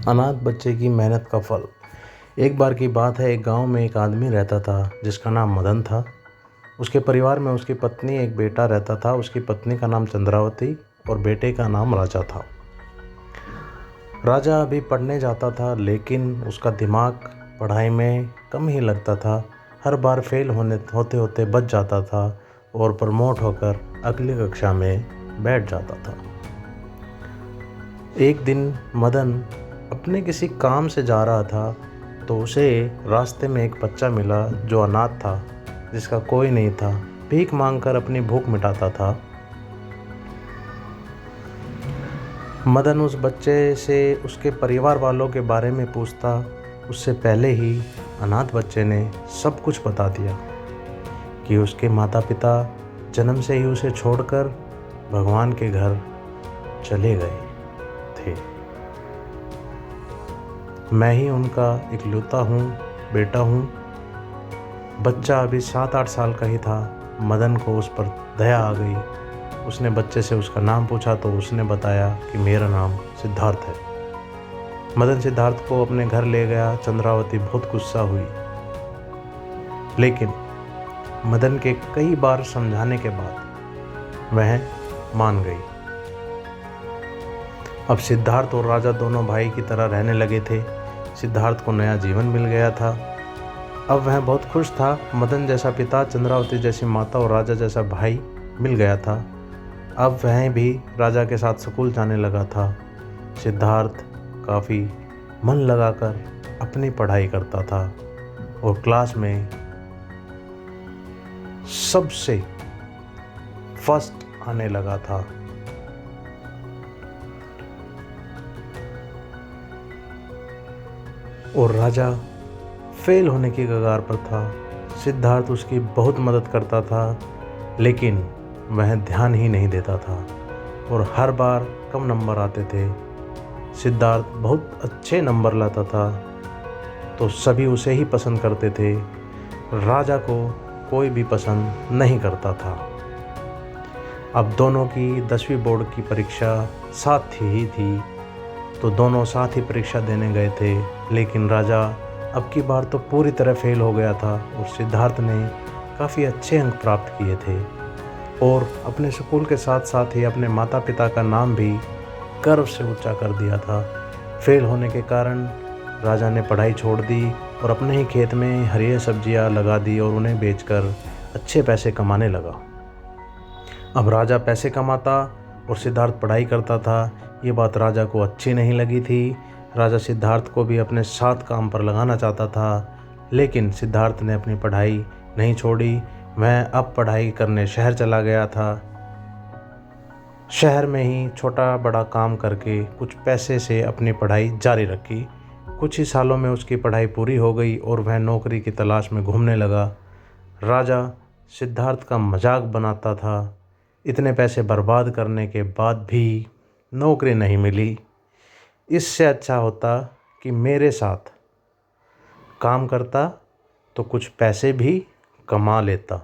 अनाथ बच्चे की मेहनत का फल। एक बार की बात है, एक गांव में एक आदमी रहता था जिसका नाम मदन था। उसके परिवार में उसकी पत्नी, एक बेटा रहता था। उसकी पत्नी का नाम चंद्रावती और बेटे का नाम राजा था। राजा अभी पढ़ने जाता था, लेकिन उसका दिमाग पढ़ाई में कम ही लगता था। हर बार फेल होते होते बच जाता था और प्रमोट होकर अगली कक्षा में बैठ जाता था। एक दिन मदन अपने किसी काम से जा रहा था, तो उसे रास्ते में एक बच्चा मिला जो अनाथ था, जिसका कोई नहीं था। भीख मांगकर अपनी भूख मिटाता था। मदन उस बच्चे से उसके परिवार वालों के बारे में पूछता। उससे पहले ही अनाथ बच्चे ने सब कुछ बता दिया कि उसके माता पिता जन्म से ही उसे छोड़कर भगवान के घर चले गए थे। मैं ही उनका इकलौता बेटा हूँ। बच्चा अभी 7-8 साल का ही था। मदन को उस पर दया आ गई। उसने बच्चे से उसका नाम पूछा तो उसने बताया कि मेरा नाम सिद्धार्थ है। मदन सिद्धार्थ को अपने घर ले गया। चंद्रावती बहुत गुस्सा हुई, लेकिन मदन के कई बार समझाने के बाद वह मान गई। अब सिद्धार्थ और राजा दोनों भाई की तरह रहने लगे थे। सिद्धार्थ को नया जीवन मिल गया था। अब वह बहुत खुश था। मदन जैसा पिता, चंद्रावती जैसी माता और राजा जैसा भाई मिल गया था। अब वह भी राजा के साथ स्कूल जाने लगा था। सिद्धार्थ काफ़ी मन लगाकर अपनी पढ़ाई करता था और क्लास में सबसे फर्स्ट आने लगा था। और राजा फेल होने की कगार पर था। सिद्धार्थ उसकी बहुत मदद करता था, लेकिन वह ध्यान ही नहीं देता था और हर बार कम नंबर आते थे। सिद्धार्थ बहुत अच्छे नंबर लाता था तो सभी उसे ही पसंद करते थे। राजा को कोई भी पसंद नहीं करता था। अब दोनों की 10वीं बोर्ड की परीक्षा साथ ही थी, तो दोनों साथ ही परीक्षा देने गए थे। लेकिन राजा अब की बार तो पूरी तरह फेल हो गया था और सिद्धार्थ ने काफ़ी अच्छे अंक प्राप्त किए थे और अपने स्कूल के साथ साथ ही अपने माता पिता का नाम भी गर्व से ऊंचा कर दिया था। फेल होने के कारण राजा ने पढ़ाई छोड़ दी और अपने ही खेत में हरी सब्जियां लगा दी और उन्हें बेचकर अच्छे पैसे कमाने लगा। अब राजा पैसे कमाता और सिद्धार्थ पढ़ाई करता था। ये बात राजा को अच्छी नहीं लगी थी। राजा सिद्धार्थ को भी अपने साथ काम पर लगाना चाहता था, लेकिन सिद्धार्थ ने अपनी पढ़ाई नहीं छोड़ी। वह अब पढ़ाई करने शहर चला गया था। शहर में ही छोटा बड़ा काम करके कुछ पैसे से अपनी पढ़ाई जारी रखी। कुछ ही सालों में उसकी पढ़ाई पूरी हो गई और वह नौकरी की तलाश में घूमने लगा। राजा सिद्धार्थ का मजाक बनाता था। इतने पैसे बर्बाद करने के बाद भी नौकरी नहीं मिली। इससे अच्छा होता कि मेरे साथ काम करता तो कुछ पैसे भी कमा लेता।